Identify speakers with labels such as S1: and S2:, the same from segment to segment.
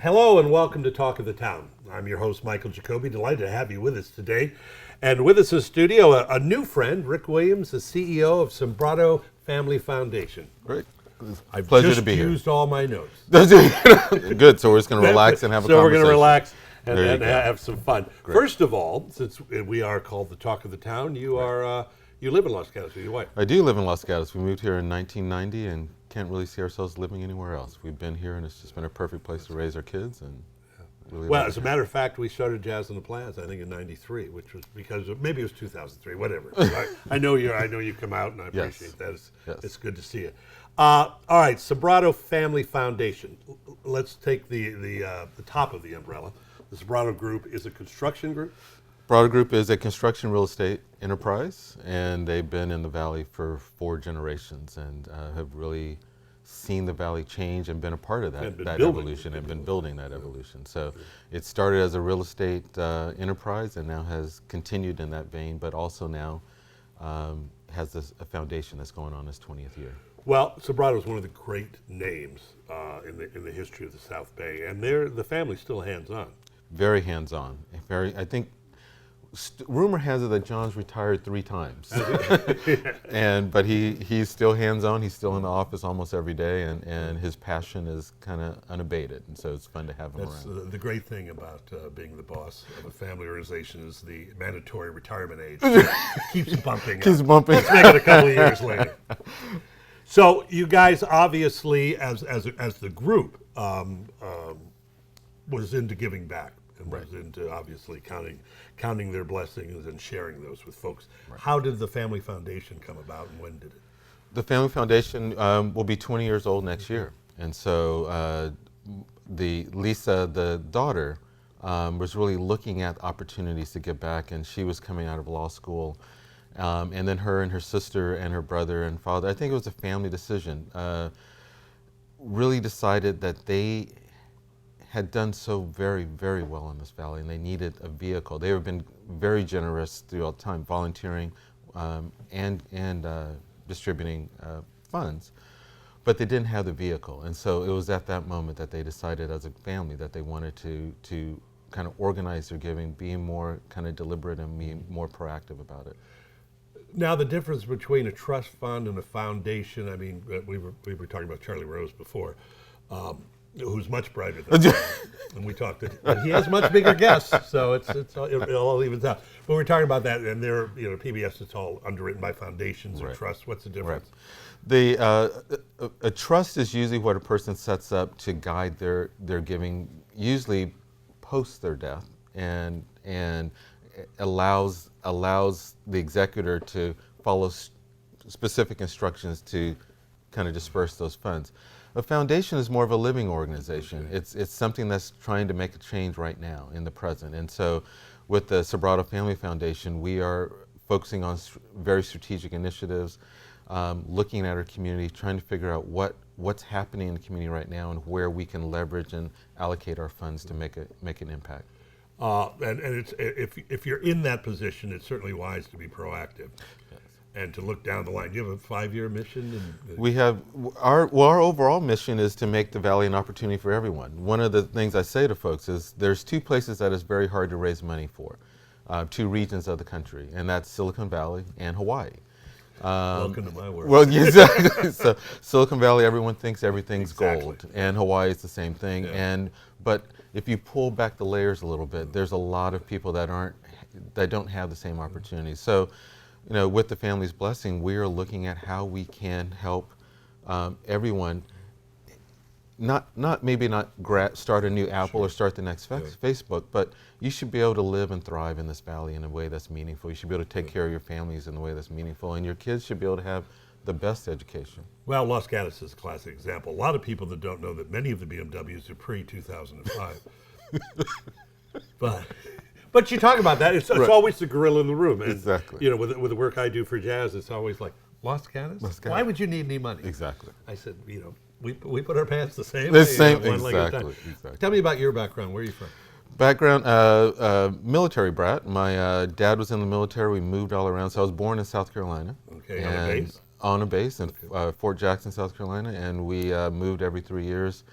S1: Hello and welcome to Talk of the Town. I'm your host, Michael Jacobi. Delighted to have you with us today. And with us in the studio, a new friend, Rick Williams, the CEO of Sombrado Family Foundation.
S2: Great.
S1: I've
S2: Pleasure
S1: just
S2: to be here.
S1: used all my notes.
S2: Good. So we're just going to relax and have a
S1: So
S2: conversation.
S1: we're going to relax and
S2: There you go.
S1: have some fun.
S2: Great.
S1: First of all, since we are called the Talk of the Town, you are you live in Los Gatos with your wife.
S2: I do live in Los Gatos. We moved here in 1990 and can't really see ourselves living anywhere else. We've been here and it's just been a perfect place to raise our kids. And really
S1: Well,
S2: love
S1: as a
S2: it.
S1: matter of fact, we started Jazz on the Plaza, I think, in '93, which was because maybe it was 2003, whatever. I know you come out, and I
S2: Yes.
S1: appreciate that.
S2: Yes.
S1: It's good to see you. All right, Sombrado Family Foundation. Let's take the top of the umbrella. The Sombrado Group is a construction group.
S2: Broader Group is a construction real estate enterprise, and they've been in the Valley for 4 generations and have really seen the Valley change and been a part of
S1: And been
S2: that
S1: building
S2: evolution and been building that evolution. So it started as a real estate enterprise and now has continued in that vein, but also now has a foundation that's going on its 20th year.
S1: Well, Sombrado is one of the great names in the history of the South Bay, and the family's still hands-on.
S2: Very hands-on. I think rumor has it that John's retired 3 times, but he's still hands-on. He's still in the office almost every day, and his passion is kind of unabated, and so it's fun to have him
S1: That's
S2: around.
S1: the great thing about being the boss of a family organization is the mandatory retirement age keeps bumping up.
S2: He's bumping.
S1: Let's make it a couple of years later. So you guys obviously, as the group, was into giving back and was into obviously counting their blessings and sharing those with folks. Right. How did the Family Foundation come about, and when did it?
S2: The Family Foundation will be 20 years old next year, and so Lisa, the daughter, was really looking at opportunities to give back, and she was coming out of law school. And then her and her sister and her brother and father, I think it was a family decision, really decided that they had done so very, very well in this valley and they needed a vehicle. They have been very generous throughout time, volunteering and distributing funds, but they didn't have the vehicle. And so it was at that moment that they decided as a family that they wanted to kind of organize their giving, being more kind of deliberate and being more proactive about it.
S1: Now, the difference between a trust fund and a foundation, I mean, we were talking about Charlie Rose before, who's much brighter than me, and we talked. He has much bigger guests, so it all evens out. But we're talking about that, and they're PBS. It's all underwritten by foundations or trusts. What's the difference?
S2: A trust is usually what a person sets up to guide their giving, usually post their death, and allows the executor to follow specific instructions to kind of disperse those funds. A foundation is more of a living organization. Okay. It's something that's trying to make a change right now in the present. And so with the Sombrado Family Foundation, we are focusing on very strategic initiatives, looking at our community, trying to figure out what's happening in the community right now and where we can leverage and allocate our funds to make an impact.
S1: And it's if you're in that position, it's certainly wise to be proactive. Yes. And to look down the line. Do you have a 5-year mission?
S2: We have our overall mission is to make the Valley an opportunity for everyone. One of the things I say to folks is there's 2 places that is very hard to raise money for, 2 regions of the country, and that's Silicon Valley and Hawaii.
S1: Welcome to my world.
S2: Well, exactly. So Silicon Valley, everyone thinks everything's gold, and Hawaii is the same thing.
S1: Yeah.
S2: But if you pull back the layers a little bit, there's a lot of people that don't have the same opportunities. So, with the family's blessing, we are looking at how we can help everyone. Not start a new Apple or start the next Facebook, but you should be able to live and thrive in this valley in a way that's meaningful. You should be able to take care of your families in a way that's meaningful, and your kids should be able to have the best education.
S1: Well, Los Gatos is a classic example. A lot of people that don't know that many of the BMWs are pre-2005. But you talk about that, it's always the gorilla in the room. And,
S2: exactly.
S1: With the work I do for Jazz, it's always like, Los Gatos? Why would you need any money?
S2: Exactly.
S1: I said, we put our pants the same
S2: way.
S1: Exactly. Tell me about your background. Where are you from?
S2: Background, military brat. My dad was in the military. We moved all around. So I was born in South Carolina.
S1: Okay, on a base?
S2: On a base in Fort Jackson, South Carolina. And we moved every 3 years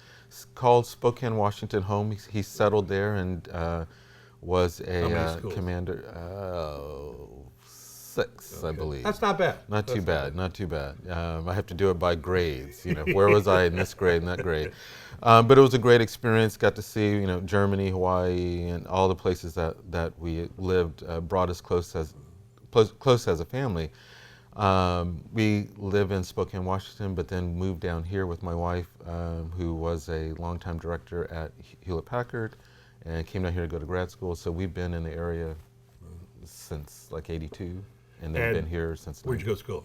S2: called Spokane, Washington home. He settled there and was
S1: How many
S2: a
S1: schools?
S2: commander. 6, I believe.
S1: That's not bad.
S2: Not too bad. Not too bad. I have to do it by grades. Where was I in this grade and that grade? But it was a great experience. Got to see, Germany, Hawaii, and all the places that we lived. Brought us close as a family. We live in Spokane, Washington, but then moved down here with my wife, who was a longtime director at Hewlett-Packard, and came down here to go to grad school. So we've been in the area since like '82, and then been here since.
S1: Where'd you go to school?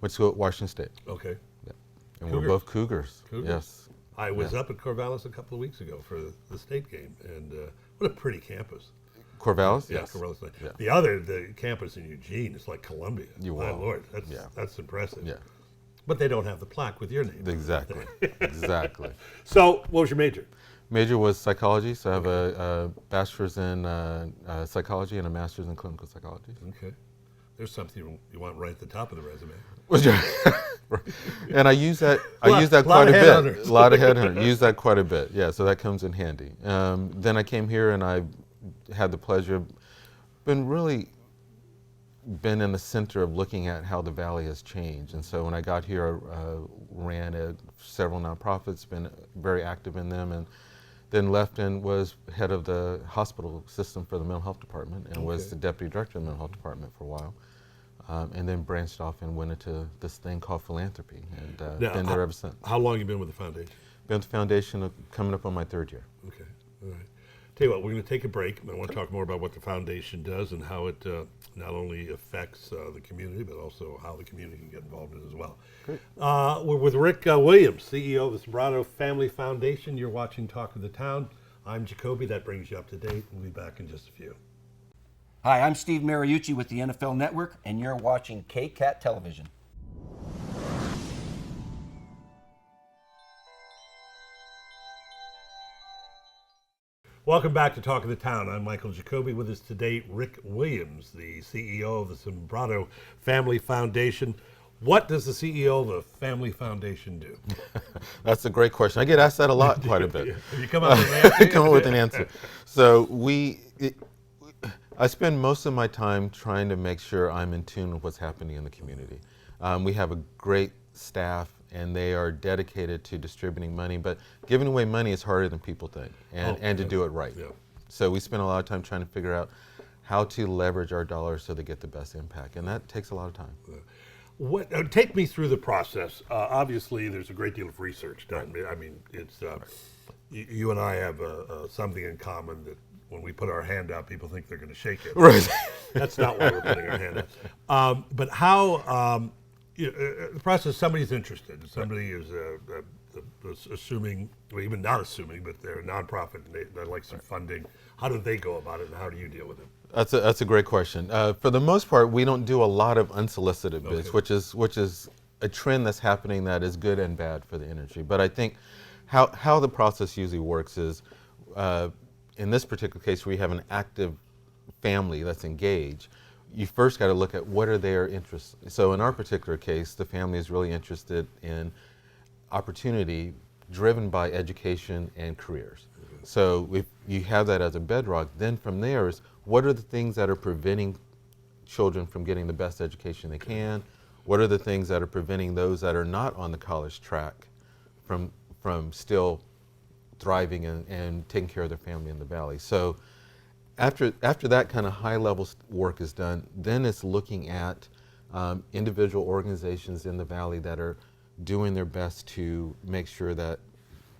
S2: Went to school at Washington State.
S1: Okay.
S2: Yeah. And
S1: Cougars.
S2: we're both Cougars.
S1: Cougars?
S2: Yes.
S1: I was up at Corvallis a couple of weeks ago for the state game, and what a pretty campus.
S2: Corvallis?
S1: Yeah,
S2: Yes.
S1: Corvallis.
S2: Yeah.
S1: The campus in Eugene is like Columbia. My Lord, that's impressive.
S2: Yeah.
S1: But they don't have the plaque with your name.
S2: Exactly. Exactly.
S1: So, what was your major?
S2: Major was psychology, so I have a bachelor's in psychology and a master's in clinical psychology.
S1: Okay. There's something you want right at the top of the resume.
S2: And I use that quite a bit. A lot of headhunters. Use that quite a bit. Yeah, so that comes in handy. Then I came here and I had the pleasure of been in the center of looking at how the Valley has changed. And so when I got here, I ran several nonprofits, been very active in them, and then left and was head of the hospital system for the mental health department and was the deputy director of the mental health department for a while. And then branched off and went into this thing called philanthropy, and been there ever since.
S1: How long have you been with the foundation?
S2: Been with the foundation coming up on my 3rd year.
S1: Okay, all right. Tell you what, we're going to take a break. I want to talk more about what the foundation does and how it not only affects the community, but also how the community can get involved in it as well.
S2: Great.
S1: We're with Rick Williams, CEO of the Sombrado Family Foundation. You're watching Talk of the Town. I'm Jacobi. That brings you up to date. We'll be back in just a few.
S3: Hi, I'm Steve Mariucci with the NFL Network, and you're watching KCAT Television.
S1: Welcome back to Talk of the Town. I'm Michael Jacobi. With us today, Rick Williams, the CEO of the Sombrado Family Foundation. What does the CEO of a family foundation do?
S2: That's a great question. I get asked that a lot, quite a bit.
S1: You come up with an answer?
S2: Come up with an answer. So I spend most of my time trying to make sure I'm in tune with what's happening in the community. We have a great staff, and they are dedicated to distributing money, but giving away money is harder than people think, and to do it right.
S1: Yeah.
S2: So we spend a lot of time trying to figure out how to leverage our dollars so they get the best impact, and that takes a lot of time.
S1: Take me through the process. Obviously, there's a great deal of research done. I mean, it's you and I have something in common that when we put our hand out, people think they're going to shake it.
S2: Right.
S1: That's not why we're putting our hand out. But how the process? Somebody's interested. Somebody is assuming, well, even not assuming, but they're a nonprofit and they'd like some funding. How do they go about it, and how do you deal with it?
S2: That's a great question. For the most part, we don't do a lot of unsolicited bids, which is a trend that's happening that is good and bad for the industry. But I think how the process usually works is, in this particular case, where you have an active family that's engaged, you first got to look at what are their interests. So in our particular case, the family is really interested in opportunity driven by education and careers. So if you have that as a bedrock, then from there is what are the things that are preventing children from getting the best education they can? What are the things that are preventing those that are not on the college track from still thriving and taking care of their family in the Valley? So after that kind of high level work is done, then it's looking at individual organizations in the Valley that are doing their best to make sure that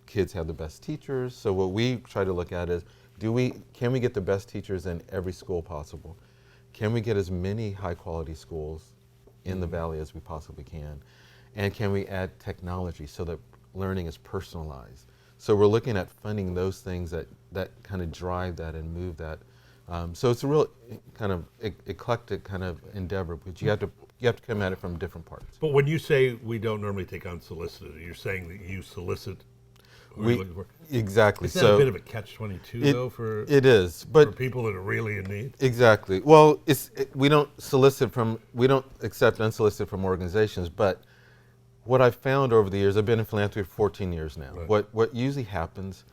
S2: kids have the best teachers. So what we try to look at is, can we get the best teachers in every school possible? Can we get as many high quality schools in the Valley as we possibly can? And can we add technology so that learning is personalized? So we're looking at funding those things that kind of drive that and move that. So it's a real kind of eclectic kind of endeavor, but you have to come at it from different parts.
S1: But when you say we don't normally take unsolicited, you're saying that you solicit.
S2: Exactly.
S1: Isn't that a bit of a catch-22 though for
S2: it is, but
S1: for people that are really in need?
S2: Exactly. Well, we don't accept unsolicited from organizations, but what I've found over the years, I've been in philanthropy for 14 years now.
S1: Right.
S2: What usually happens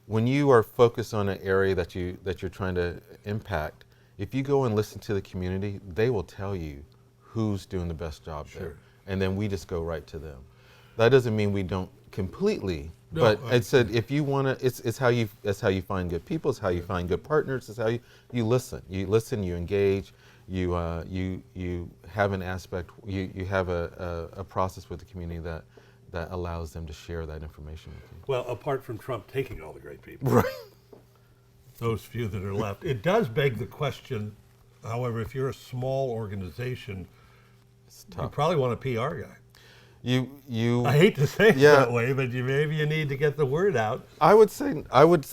S2: when you are focused on an area that you're trying to impact, if you go and listen to the community, they will tell you who's doing the best job there, and then we just go right to them. That doesn't mean we don't completely, but I said if you want to, it's how you find good people, it's how you find good partners, it's how you listen, you engage, you have an aspect, you have a process with the community that allows them to share that information with you.
S1: Well, apart from Trump taking all the great people,
S2: Right.
S1: those few that are left, it does beg the question. However, if you're a small organization,
S2: It's
S1: you
S2: tough.
S1: probably want a PR guy.
S2: You
S1: I hate to say it
S2: Yeah.
S1: that way, but maybe you need to get the word out.
S2: I would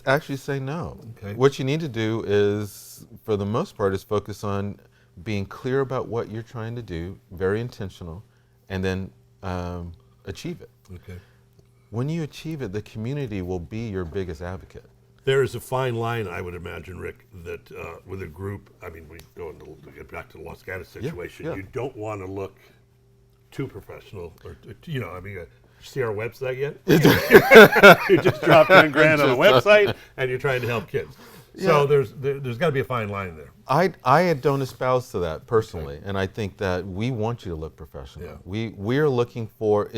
S2: actually say no.
S1: Okay.
S2: What you need to do is, for the most part, is focus on being clear about what you're trying to do, very intentional, and then achieve it.
S1: Okay.
S2: When you achieve it, the community will be your biggest advocate.
S1: There is a fine line, I would imagine, Rick, that with a group, I mean, we go into get back to the Los Gatos situation.
S2: yeah.
S1: You don't want to look too professional, or I mean, see our website yet? You just dropped 10 grand on a website, and you're trying to help kids. So there's got to be a fine line there.
S2: I don't espouse to that personally, and I think that we want you to look professional.
S1: Yeah.
S2: We're looking for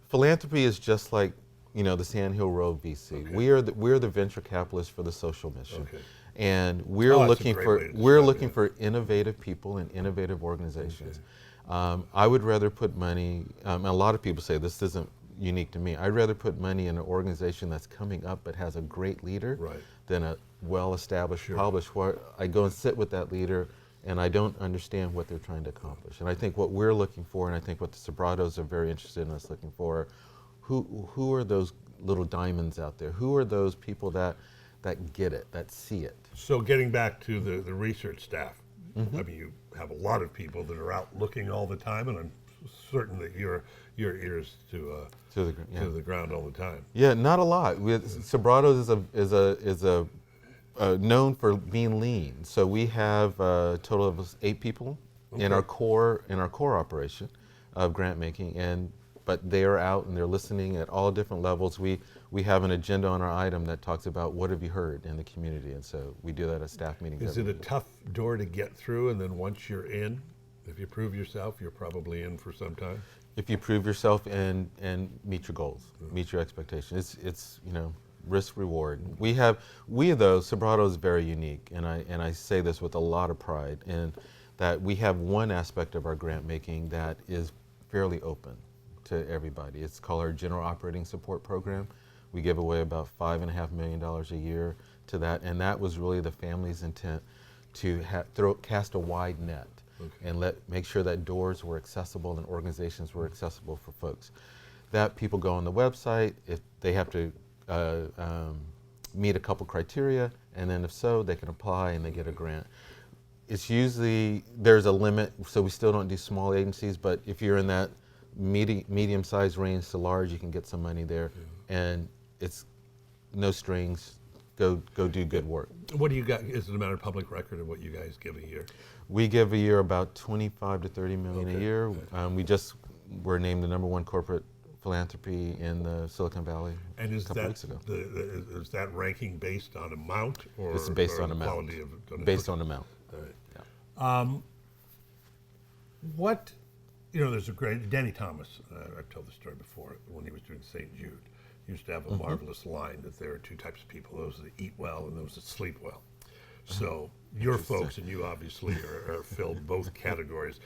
S2: philanthropy is just like the Sand Hill Road VC.
S1: Okay.
S2: We're the venture capitalists for the social mission,
S1: Okay.
S2: and we're
S1: Oh, that's a
S2: looking
S1: great
S2: for
S1: way to describe it.
S2: for innovative people and innovative organizations. I would rather put money. A lot of people say this isn't unique to me. I'd rather put money in an organization that's coming up but has a great leader
S1: Right.
S2: than a well-established published where I go and sit with that leader and I don't understand what they're trying to accomplish. And I think what we're looking for, and I think what the Sobrados are very interested in us looking for, who are those little diamonds out there? Who are those people that get it, that see it?
S1: So getting back to the research staff, I mean, you have a lot of people that are out looking all the time, and I'm certain that your ears to the ground all the time.
S2: Yeah, not a lot. Sobrados is a known for being lean. So we have a total of 8 people in our core operation of grant making, but they are out and they're listening at all different levels. We have an agenda on our item that talks about what have you heard in the community, and so we do that at staff meetings.
S1: Is it a tough door to get through, and then once you're in, if you prove yourself, you're probably in for some time?
S2: If you prove yourself and meet your goals, meet your expectations, it's risk reward. Sobrato is very unique, and I say this with a lot of pride, in that we have one aspect of our grant making that is fairly open to everybody. It's called our General Operating Support Program. We give away about $5.5 million a year to that, and that was really the family's intent to cast a wide net and make sure that doors were accessible and organizations were accessible for folks. That people go on the website, if they have to meet a couple criteria, and then if so, they can apply and they get a grant. It's usually, there's a limit, so we still don't do small agencies, but if you're in that medium-sized range to large, you can get some money there, and it's no strings. Go do good work.
S1: What do you got? Is it a matter of public record of what you guys give a year?
S2: We give a year about 25 to 30 million a year. We're named the #1 corporate philanthropy in the Silicon Valley a couple weeks ago.
S1: Is that ranking based on amount, or
S2: It's based on amount.
S1: quality of donation?
S2: Based on amount.
S1: All right.
S2: Yeah.
S1: There's a great Danny Thomas. I've told the story before. When he was doing St. Jude, he used to have a marvelous line that there are 2 types of people: those that eat well and those that sleep well. So your folks and you obviously are filled both categories.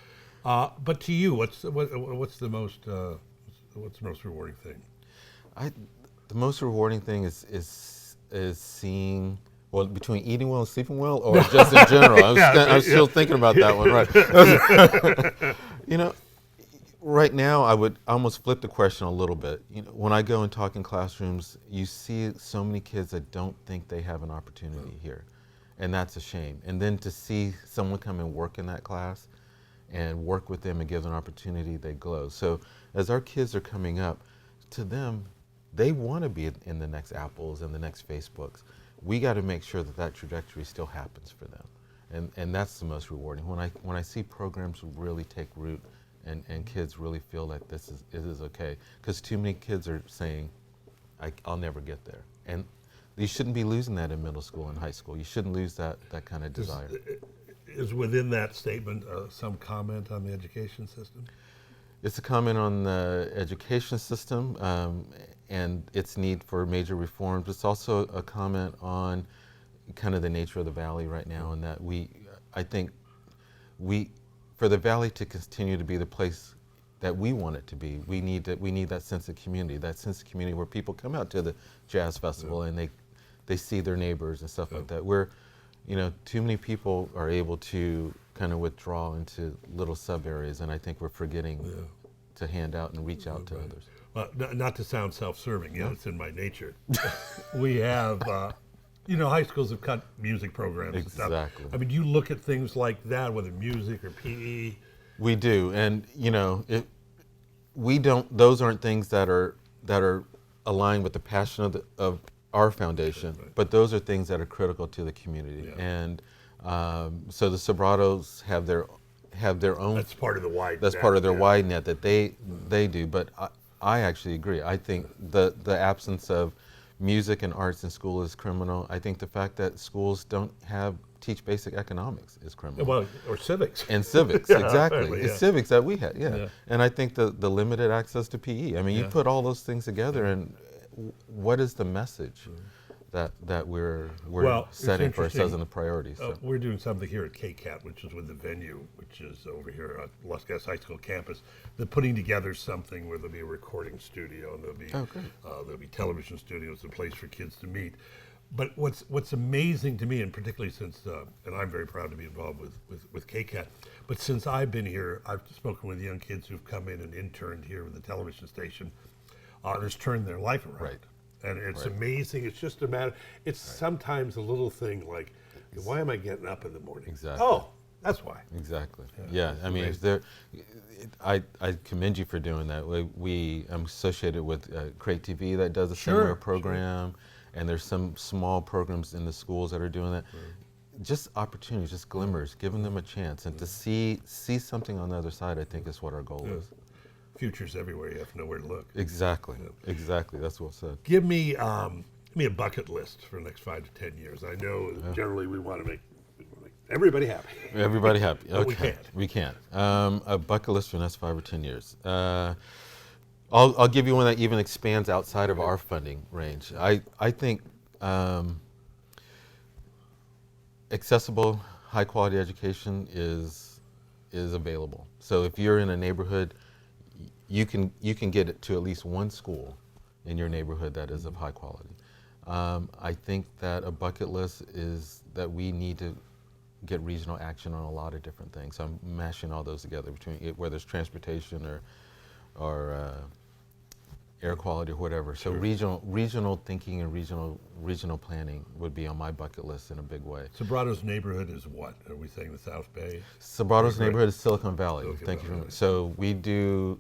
S1: But to you, what's the most rewarding thing?
S2: The most rewarding thing is seeing, well, between eating well and sleeping well, or just in general. I'm still thinking about that one, right? Right now, I would almost flip the question a little bit. When I go and talk in classrooms, you see so many kids that don't think they have an opportunity here, and that's a shame. And then to see someone come and work in that class and work with them and give them an opportunity, they glow. So as our kids are coming up, to them, they want to be in the next Apples and the next Facebooks. We got to make sure that trajectory still happens for them, and that's the most rewarding. When I see programs really take root and kids really feel that it is okay. Because too many kids are saying, I'll never get there. And you shouldn't be losing that in middle school and high school. You shouldn't lose that kind of desire.
S1: Is within that statement some comment on the education system?
S2: It's a comment on the education system and its need for major reforms. It's also a comment on kind of the nature of the Valley right now, and that I think for the Valley to continue to be the place that we want it to be, we need that sense of community, where people come out to the jazz festival and they see their neighbors and stuff like that. Where, too many people are able to kind of withdraw into little sub areas, and I think we're forgetting to hand out and reach out to others.
S1: Well, not to sound self-serving, it's in my nature. We have, high schools have cut music programs and stuff.
S2: Exactly.
S1: I mean, you look at things like that, whether music or PE.
S2: We do, and we don't. Those aren't things that are aligned with the passion of our foundation, but those are things that are critical to the community. Yeah. And so the Sobratos have their own.
S1: That's part of the wide.
S2: That's
S1: net,
S2: part of their wide net that they do. But I actually agree. I think the absence of music and arts in school is criminal. I think the fact that schools don't teach basic economics is criminal.
S1: Well, or civics.
S2: And civics, exactly.
S1: Apparently,
S2: it's civics that we had, And I think the limited access to PE. I mean, you put all those things together, and what is the message that we're setting for ourselves in the priorities? So.
S1: We're doing something here at KCAT, which is with the venue, which is over here at Los Gatos High School campus. They're putting together something where there'll be a recording studio, and there'll be television studios, a place for kids to meet. But what's amazing to me, and particularly since, and I'm very proud to be involved with KCAT, but since I've been here, I've spoken with young kids who've come in and interned here with the television station, and it's turned their life around.
S2: Right.
S1: And it's amazing. It's just a matter. It's sometimes a little thing like, why am I getting up in the morning?
S2: Exactly.
S1: Oh, that's why.
S2: Exactly. Yeah. I mean, I commend you for doing that. I'm associated with Crate TV that does a similar program, and there's some small programs in the schools that are doing that. Just opportunities, just glimmers, giving them a chance, and to see something on the other side. I think is what our goal is.
S1: Future's everywhere. You have to know where to look.
S2: Exactly. Exactly. That's well said.
S1: Give me a bucket list for the next 5 to 10 years. I know generally we want to make everybody happy.
S2: Everybody happy.
S1: But
S2: okay. We can't. A bucket list for the next 5 or 10 years. I'll give you one that even expands outside of our funding range. I think accessible, high quality education is available. So if you're in a neighborhood, you can get it to at least one school in your neighborhood that is of high quality. I think that a bucket list is that we need to get regional action on a lot of different things. I'm mashing all those together between whether it's transportation or air quality or whatever. So regional thinking and regional planning would be on my bucket list in a big way.
S1: Sobrato's neighborhood is what? Are we saying the South Bay?
S2: Sobrato's neighborhood is Silicon Valley. Thank you. So we do,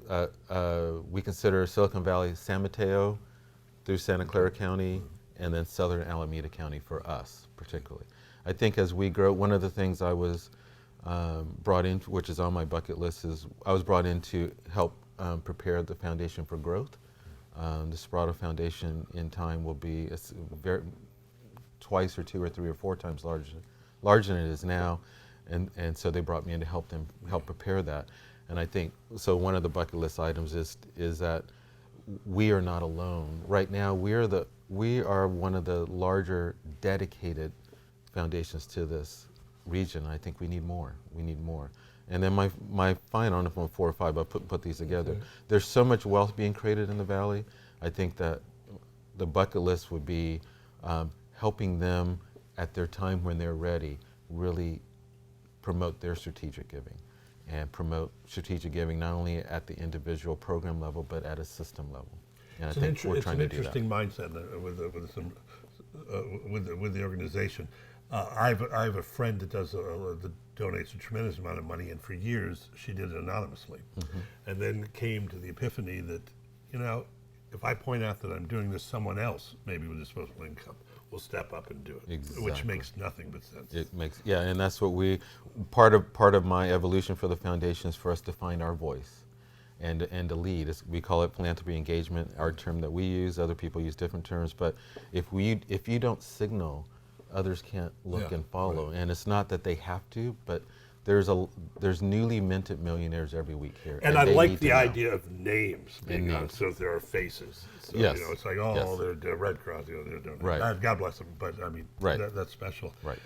S2: we consider Silicon Valley San Mateo through Santa Clara County, and then Southern Alameda County for us particularly. I think as we grow, one of the things I was brought in, which is on my bucket list, is I was brought in to help prepare the foundation for growth. The Sobrato Foundation in time will be twice or 2 or 3 or 4 times larger than it is now, and so they brought me in to help prepare that. And I think so. One of the bucket list items is that we are not alone. Right now, we are one of the larger dedicated foundations to this region. I think we need more. We need more. And then my final, I don't know if I'm 4 or 5, but put these together. There's so much wealth being created in the Valley. I think that the bucket list would be helping them at their time when they're ready really promote their strategic giving, and promote strategic giving not only at the individual program level, but at a system level. And I think we're trying to do that.
S1: It's an interesting mindset with the organization. I have a friend that that donates a tremendous amount of money, and for years she did it anonymously, and then came to the epiphany that, if I point out that I'm doing this, someone else, maybe with disposable income, will step up and do it, which
S2: Exactly.
S1: makes nothing but sense.
S2: It makes, yeah, and that's what part of my evolution for the foundation is for us to find our voice and to lead. We call it philanthropy engagement, our term that we use. Other people use different terms, but if you don't signal, others can't look
S1: Yeah,
S2: and follow.
S1: right.
S2: And it's not that they have to, but there's newly minted millionaires every week here.
S1: And I
S2: they
S1: like
S2: need
S1: the
S2: to know.
S1: idea of names being on,
S2: names.
S1: so if there are faces. So,
S2: Yes.
S1: it's like,
S2: Yes.
S1: they're Red Cross, they're doing it.
S2: Right.
S1: God bless them, but I mean,
S2: Right.
S1: that's special.
S2: Right.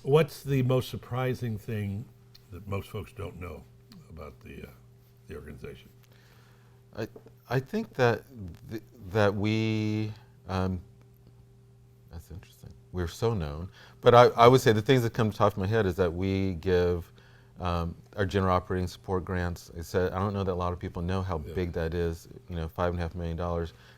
S1: What's the most surprising thing that most folks don't know about the organization?
S2: I think that that we that's interesting. We're so known, but I would say the things that come to the top of my head is that we give our general operating support grants. I don't know that a lot of people know how big that is. $5.5 million.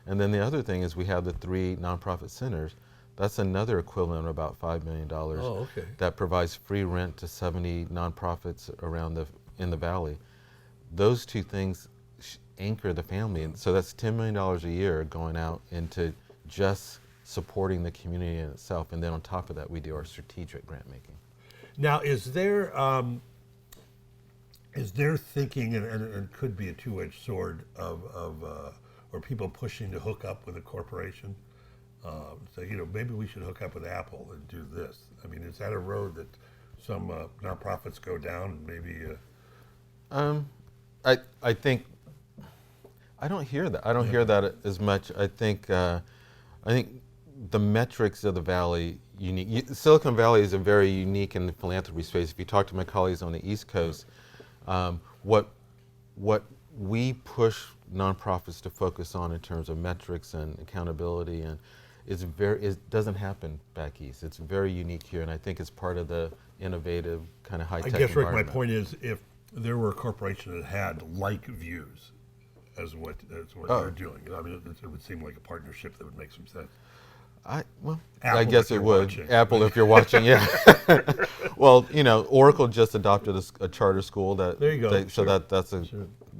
S2: And then the other thing is we have the 3 nonprofit centers. That's another equivalent of about $5 million.
S1: Oh, okay.
S2: That provides free rent to 70 nonprofits in the valley. Those 2 things anchor the family, and so that's $10 million a year going out into just supporting the community in itself. And then on top of that, we do our strategic grant making.
S1: Now, is there thinking, and it could be a two-edged sword or people pushing to hook up with a corporation? Say, maybe we should hook up with Apple and do this. I mean, is that a road that some nonprofits go down? Maybe.
S2: I think I don't hear that. I don't hear that as much. I think the metrics of the valley unique. Silicon Valley is a very unique in the philanthropy space. If you talk to my colleagues on the East Coast, what we push nonprofits to focus on in terms of metrics and accountability, and it doesn't happen back east. It's very unique here, and I think it's part of the innovative kind of high-tech
S1: I guess, Rick,
S2: environment.
S1: my point is, if there were a corporation that had like views as what you're doing, I mean, it would seem like a partnership that would make some sense.
S2: I
S1: Apple,
S2: guess
S1: if
S2: it
S1: you're
S2: would.
S1: watching.
S2: Apple, if you're watching, yeah. Well, Oracle just adopted a charter school that.
S1: There you go.
S2: So
S1: Sure.
S2: that's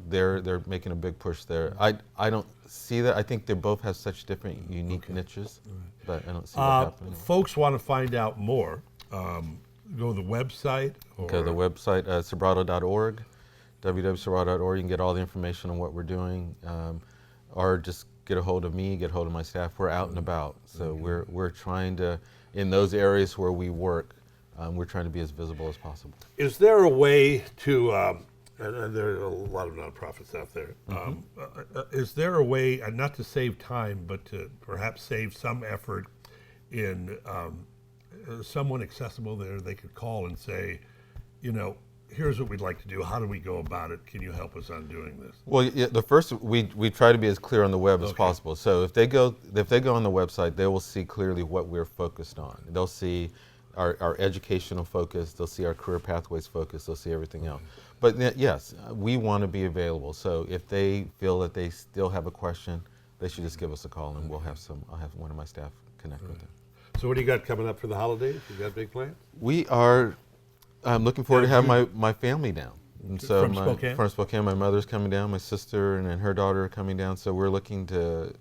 S2: they're making a big push there. I don't see that. I think they both have such different, unique niches, but I don't see that happening.
S1: Folks want to find out more. Go to the website.
S2: Okay, the website sobrato.org, www.sobrato.org. You can get all the information on what we're doing, or just get a hold of me, get a hold of my staff. We're out and about, so we're trying to, in those areas where we work, we're trying to be as visible as possible.
S1: Is there a way to, and there are a lot of nonprofits out there, is there a way, not to save time, but to perhaps save some effort in someone accessible there they could call and say, here's what we'd like to do. How do we go about it? Can you help us on doing this?
S2: Well, yeah, the first we try to be as clear on the web as possible. So if they go on the website, they will see clearly what we're focused on. They'll see our educational focus. They'll see our career pathways focus. They'll see everything else. But yes, we want to be available. So if they feel that they still have a question, they should just give us a call, and I'll have one of my staff connect with them.
S1: So what do you got coming up for the holidays? You got big plans?
S2: We are looking forward to having my family down. And so
S1: From Spokane?
S2: From Spokane, my mother's coming down, my sister and her daughter are coming down. So we're looking to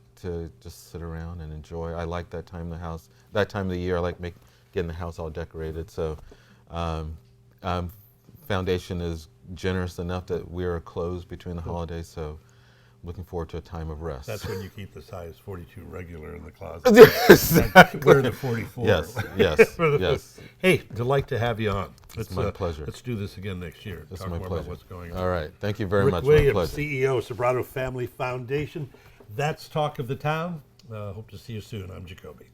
S2: just sit around and enjoy. I like that time of the year. I like getting the house all decorated. So Foundation is generous enough that we are closed between the holidays. So looking forward to a time of rest.
S1: That's when you keep the size 42 regular in the closet.
S2: Exactly.
S1: We're the 44.
S2: Yes.
S1: Hey, delight to have you on.
S2: It's my pleasure.
S1: Let's do this again next year.
S2: It's
S1: Talk
S2: my
S1: more
S2: pleasure.
S1: about what's going on.
S2: All right. Thank you very
S1: Rick
S2: much. My
S1: Williams,
S2: pleasure.
S1: CEO, Sobrato Family Foundation. That's Talk of the Town. Hope to see you soon. I'm Jacobi.